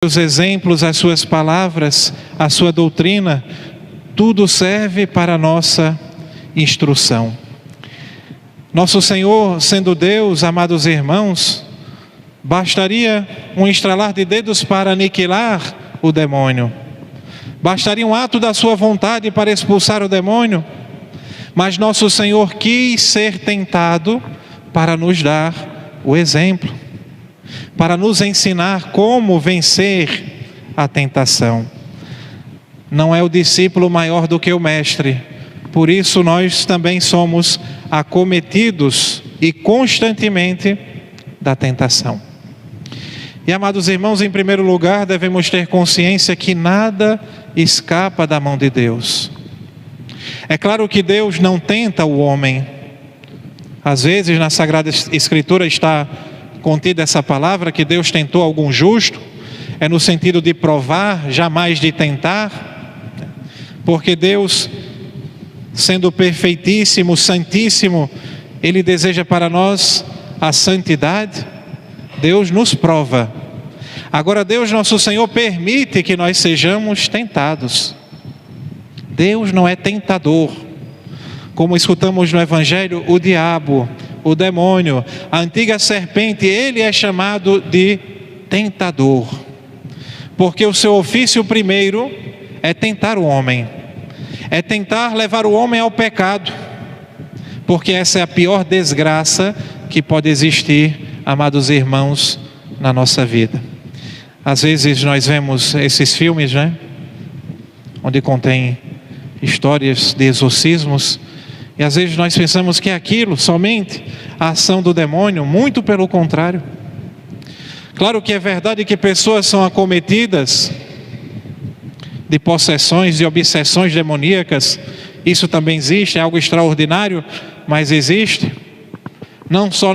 Os exemplos, as suas palavras, a sua doutrina, tudo serve para a nossa instrução. Nosso Senhor, sendo Deus, amados irmãos, bastaria um estralar de dedos para aniquilar o demônio. Bastaria um ato da sua vontade para expulsar o demônio. Mas nosso Senhor quis ser tentado para nos dar o exemplo, para nos ensinar como vencer a tentação. Não é o discípulo maior do que o mestre, por isso nós também somos acometidos e constantemente da tentação. E, amados irmãos, em primeiro lugar, devemos ter consciência que nada escapa da mão de Deus. É claro que Deus não tenta o homem. Às vezes na Sagrada Escritura está contida essa palavra que Deus tentou algum justo, é no sentido de provar, jamais de tentar, porque Deus, sendo perfeitíssimo, santíssimo, Ele deseja para nós a santidade. Deus nos prova. Agora Deus, nosso Senhor, permite que nós sejamos tentados. Deus não é tentador. Como escutamos no Evangelho, o diabo, o demônio, a antiga serpente, ele é chamado de tentador. Porque o seu ofício primeiro é tentar o homem. É tentar levar o homem ao pecado. Porque essa é a pior desgraça que pode existir, amados irmãos, na nossa vida. Às vezes nós vemos esses filmes, né? Onde contém histórias de exorcismos, e às vezes nós pensamos que é aquilo somente a ação do demônio, muito pelo contrário. Claro que é verdade que pessoas são acometidas de possessões e obsessões demoníacas, isso também existe, é algo extraordinário, mas existe, não só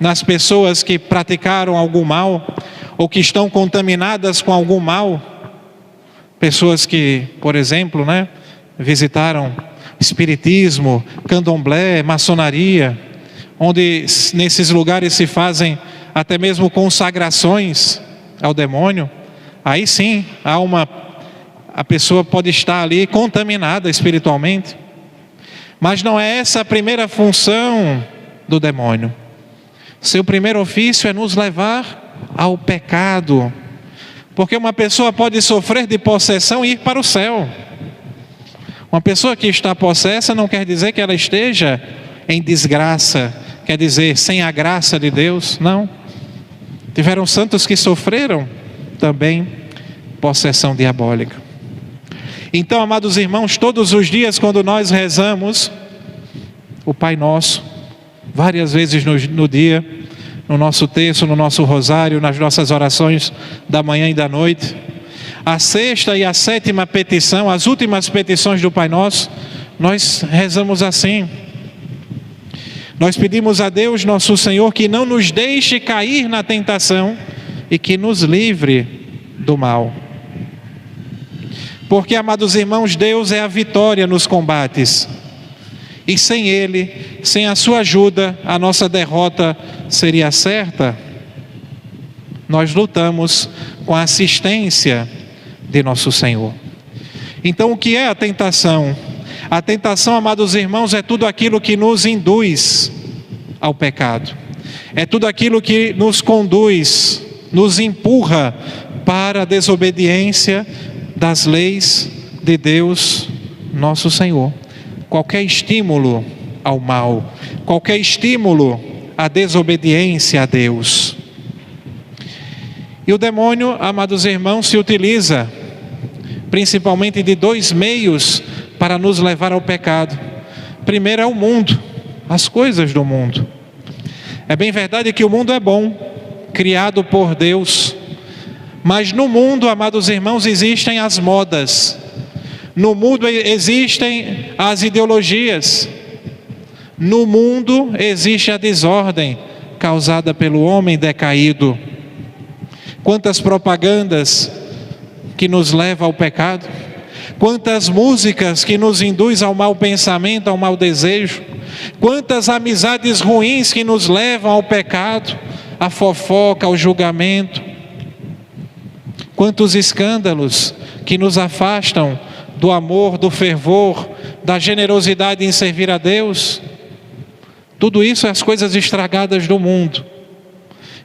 nas pessoas que praticaram algum mal, ou que estão contaminadas com algum mal, pessoas que, por exemplo, visitaram espiritismo, candomblé, maçonaria, onde nesses lugares se fazem até mesmo consagrações ao demônio. Aí sim, a pessoa pode estar ali contaminada espiritualmente. Mas não é essa a primeira função do demônio. Seu primeiro ofício é nos levar ao pecado. Porque uma pessoa pode sofrer de possessão e ir para o céu. Uma pessoa que está possessa não quer dizer que ela esteja em desgraça, quer dizer, sem a graça de Deus, não. Tiveram santos que sofreram também possessão diabólica. Então, amados irmãos, todos os dias quando nós rezamos o Pai Nosso, várias vezes no dia, no nosso terço, no nosso rosário, nas nossas orações da manhã e da noite, a sexta e a sétima petição, as últimas petições do Pai Nosso, nós rezamos assim. Nós pedimos a Deus, nosso Senhor, que não nos deixe cair na tentação e que nos livre do mal. Porque, amados irmãos, Deus é a vitória nos combates. E sem Ele, sem a sua ajuda, a nossa derrota seria certa. Nós lutamos com a assistência de nosso Senhor. Então, o que é a tentação? A tentação, amados irmãos, é tudo aquilo que nos induz ao pecado. É tudo aquilo que nos conduz, nos empurra para a desobediência das leis de Deus, nosso Senhor. Qualquer estímulo ao mal, qualquer estímulo à desobediência a Deus. E o demônio, amados irmãos, se utiliza principalmente de dois meios para nos levar ao pecado. Primeiro é o mundo, as coisas do mundo. É bem verdade que o mundo é bom, criado por Deus. Mas no mundo, amados irmãos, existem as modas. No mundo existem as ideologias. No mundo existe a desordem causada pelo homem decaído. Quantas propagandas que nos levam ao pecado. Quantas músicas que nos induzem ao mau pensamento, ao mau desejo. Quantas amizades ruins que nos levam ao pecado, à fofoca, ao julgamento. Quantos escândalos que nos afastam do amor, do fervor, da generosidade em servir a Deus. Tudo isso é as coisas estragadas do mundo.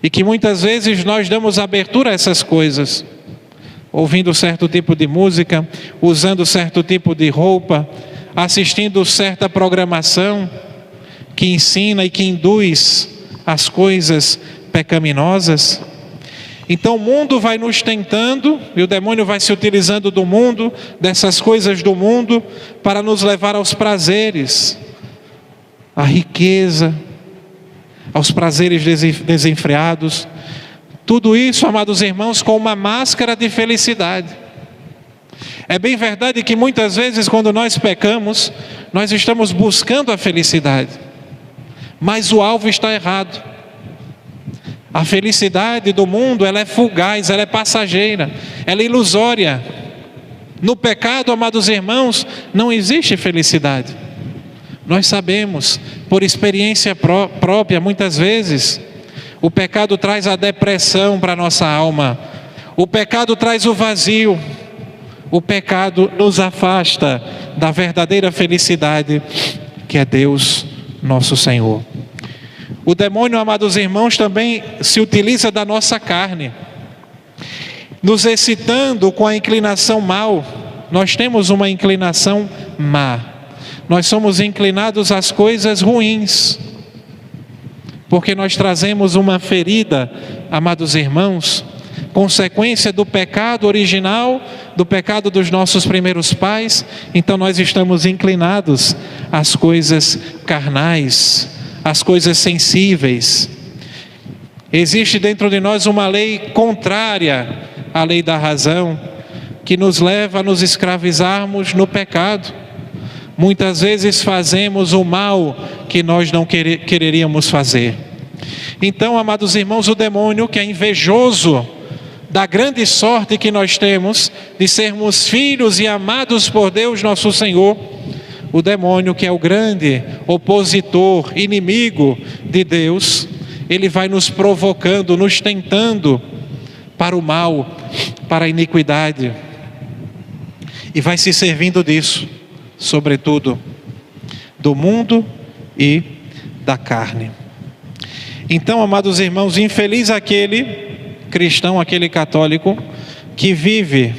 E que muitas vezes nós damos abertura a essas coisas, ouvindo certo tipo de música, usando certo tipo de roupa, assistindo certa programação que ensina e que induz as coisas pecaminosas. Então o mundo vai nos tentando, e o demônio vai se utilizando do mundo, dessas coisas do mundo, para nos levar aos prazeres, à riqueza, aos prazeres desenfreados. Tudo isso, amados irmãos, com uma máscara de felicidade. É bem verdade que muitas vezes quando nós pecamos, nós estamos buscando a felicidade, mas o alvo está errado. A felicidade do mundo, ela é fugaz, ela é passageira, ela é ilusória. No pecado, amados irmãos, não existe felicidade. Nós sabemos, por experiência própria, muitas vezes, o pecado traz a depressão para a nossa alma. O pecado traz o vazio. O pecado nos afasta da verdadeira felicidade, que é Deus, nosso Senhor. O demônio, amados irmãos, também se utiliza da nossa carne, nos excitando com a inclinação mal. Nós temos uma inclinação má. Nós somos inclinados às coisas ruins, porque nós trazemos uma ferida, amados irmãos, consequência do pecado original, do pecado dos nossos primeiros pais. Então nós estamos inclinados às coisas carnais, às coisas sensíveis. Existe dentro de nós uma lei contrária à lei da razão, que nos leva a nos escravizarmos no pecado. Muitas vezes fazemos o mal que nós não quereríamos fazer. Então, amados irmãos, o demônio, que é invejoso da grande sorte que nós temos de sermos filhos e amados por Deus nosso Senhor, o demônio, que é o grande opositor, inimigo de Deus, ele vai nos provocando, nos tentando para o mal, para a iniquidade, e vai se servindo disso, sobretudo do mundo e da carne. Então, amados irmãos, infeliz aquele cristão, aquele católico que vive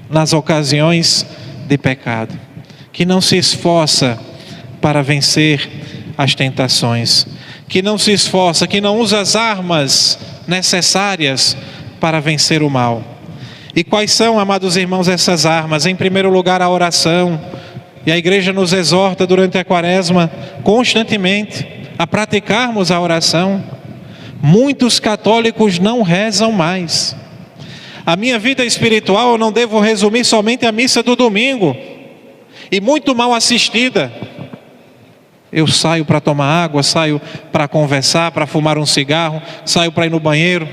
nas ocasiões de pecado, que não se esforça para vencer as tentações, que não se esforça, que não usa as armas necessárias para vencer o mal. E quais são, amados irmãos, essas armas? Em primeiro lugar, a oração. E a igreja nos exorta durante a quaresma constantemente a praticarmos a oração. Muitos católicos não rezam mais. A minha vida espiritual eu não devo resumir somente à missa do domingo, e muito mal assistida. Eu saio para tomar água, saio para conversar, para fumar um cigarro, saio para ir no banheiro,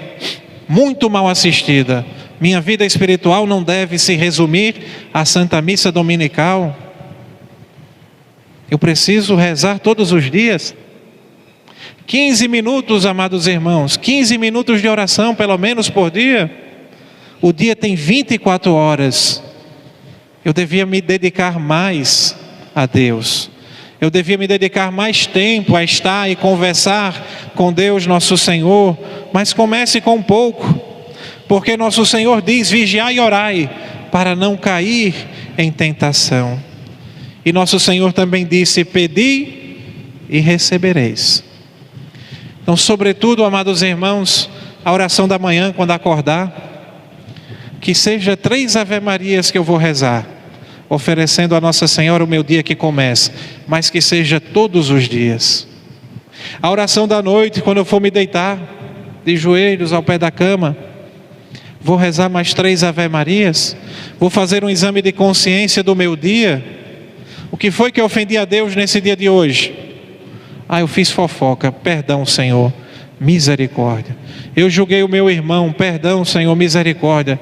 muito mal assistida. Minha vida espiritual não deve se resumir à Santa Missa Dominical. Eu preciso rezar todos os dias. 15 minutos, amados irmãos, 15 minutos de oração, pelo menos por dia. O dia tem 24 horas. Eu devia me dedicar mais a Deus. Eu devia me dedicar mais tempo a estar e conversar com Deus, nosso Senhor. Mas comece com pouco, porque nosso Senhor diz: vigiai e orai, para não cair em tentação. E nosso Senhor também disse: pedi e recebereis. Então, sobretudo, amados irmãos, a oração da manhã, quando acordar, que seja 3 Ave-Marias que eu vou rezar, oferecendo a Nossa Senhora o meu dia que começa, mas que seja todos os dias. A oração da noite, quando eu for me deitar, de joelhos ao pé da cama, vou rezar mais 3 Ave-Marias, vou fazer um exame de consciência do meu dia. O que foi que eu ofendi a Deus nesse dia de hoje? Eu fiz fofoca, perdão, Senhor, misericórdia. Eu julguei o meu irmão, perdão, Senhor, misericórdia.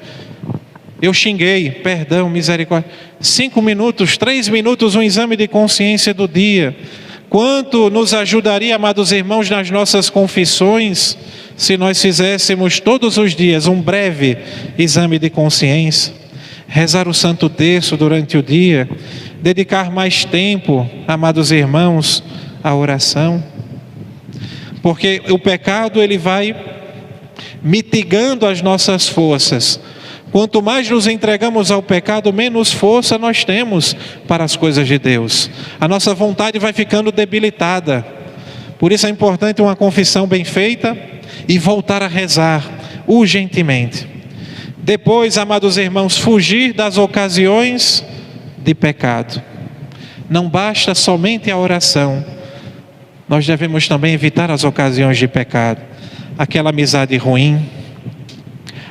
Eu xinguei, perdão, misericórdia. 5 minutos, 3 minutos, um exame de consciência do dia. Quanto nos ajudaria, amados irmãos, nas nossas confissões, se nós fizéssemos todos os dias um breve exame de consciência, rezar o Santo Terço durante o dia, dedicar mais tempo, amados irmãos, à oração. Porque o pecado, ele vai mitigando as nossas forças. Quanto mais nos entregamos ao pecado, menos força nós temos para as coisas de Deus. A nossa vontade vai ficando debilitada. Por isso é importante uma confissão bem feita e voltar a rezar urgentemente. Depois, amados irmãos, fugir das ocasiões de pecado. Não basta somente a oração. Nós devemos também evitar as ocasiões de pecado. Aquela amizade ruim,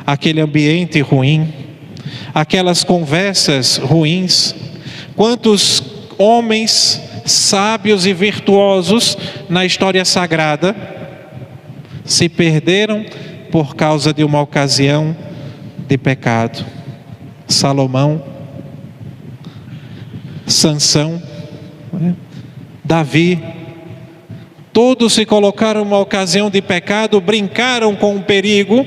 aquele ambiente ruim, aquelas conversas ruins. Quantos homens sábios e virtuosos na história sagrada se perderam por causa de uma ocasião de pecado? Salomão, Sansão, Davi, todos se colocaram numa ocasião de pecado, brincaram com o perigo,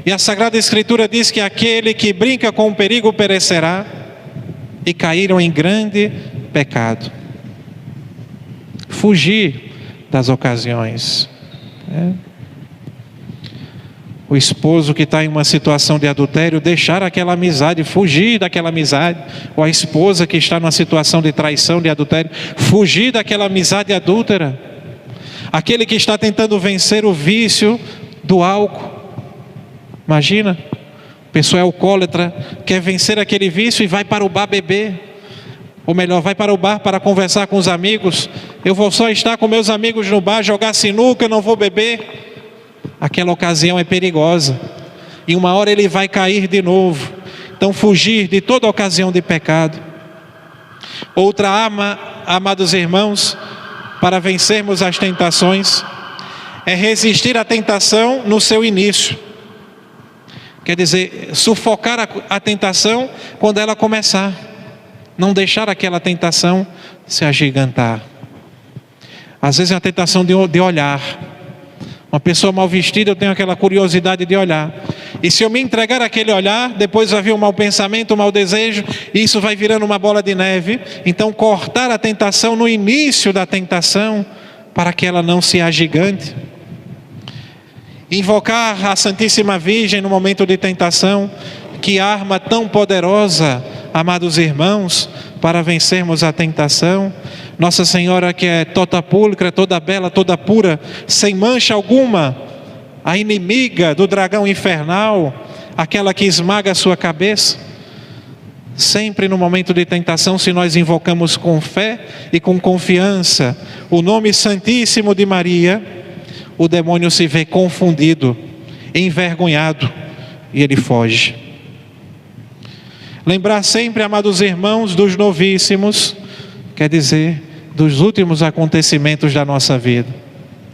e a Sagrada Escritura diz que aquele que brinca com o perigo perecerá, e caíram em grande pecado. Fugir das ocasiões. O esposo que está em uma situação de adultério, deixar aquela amizade, fugir daquela amizade. Ou a esposa que está numa situação de traição, de adultério, fugir daquela amizade adúltera. Aquele que está tentando vencer o vício do álcool. Imagina, a pessoa é alcoólatra, quer vencer aquele vício e vai para o bar beber. Ou melhor, vai para o bar para conversar com os amigos. Eu vou só estar com meus amigos no bar, jogar sinuca, não vou beber. Aquela ocasião é perigosa. E uma hora ele vai cair de novo. Então fugir de toda ocasião de pecado. Outra arma, amados irmãos, para vencermos as tentações, é resistir à tentação no seu início. Quer dizer, sufocar a tentação quando ela começar. Não deixar aquela tentação se agigantar. Às vezes é a tentação de olhar. Uma pessoa mal vestida, eu tenho aquela curiosidade de olhar. E se eu me entregar àquele olhar, depois vai vir um mau pensamento, um mau desejo, e isso vai virando uma bola de neve. Então cortar a tentação no início da tentação, para que ela não se agigante. Invocar a Santíssima Virgem no momento de tentação, que arma tão poderosa, amados irmãos, para vencermos a tentação. Nossa Senhora, que é toda pulcra, toda bela, toda pura, sem mancha alguma, a inimiga do dragão infernal, aquela que esmaga a sua cabeça. Sempre no momento de tentação, se nós invocamos com fé e com confiança o nome santíssimo de Maria, o demônio se vê confundido, envergonhado, e ele foge. Lembrar sempre, amados irmãos, dos novíssimos, quer dizer, dos últimos acontecimentos da nossa vida,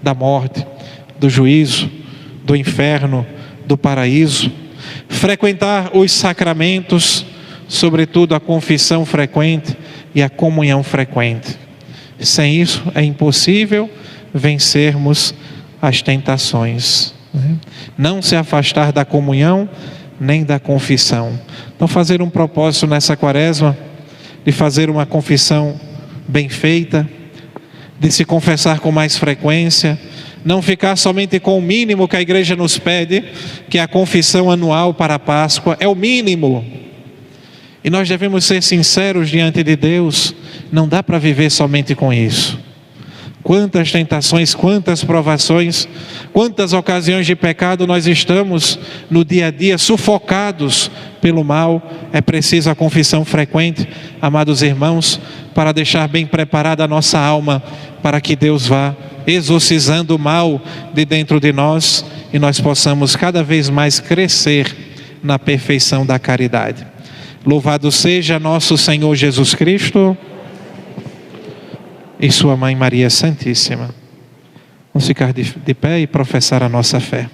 da morte, do juízo, do inferno, do paraíso. Frequentar os sacramentos, sobretudo a confissão frequente e a comunhão frequente. Sem isso é impossível vencermos as tentações. Não se afastar da comunhão nem da confissão. Então fazer um propósito nessa quaresma de fazer uma confissão bem feita, de se confessar com mais frequência, não ficar somente com o mínimo que a igreja nos pede, que é a confissão anual para a Páscoa, é o mínimo. E nós devemos ser sinceros diante de Deus, não dá para viver somente com isso. Quantas tentações, quantas provações, quantas ocasiões de pecado nós estamos no dia a dia sufocados pelo mal. É preciso a confissão frequente, amados irmãos, para deixar bem preparada a nossa alma, para que Deus vá exorcizando o mal de dentro de nós e nós possamos cada vez mais crescer na perfeição da caridade. Louvado seja nosso Senhor Jesus Cristo e sua Mãe Maria Santíssima. Vamos ficar de pé e professar a nossa fé.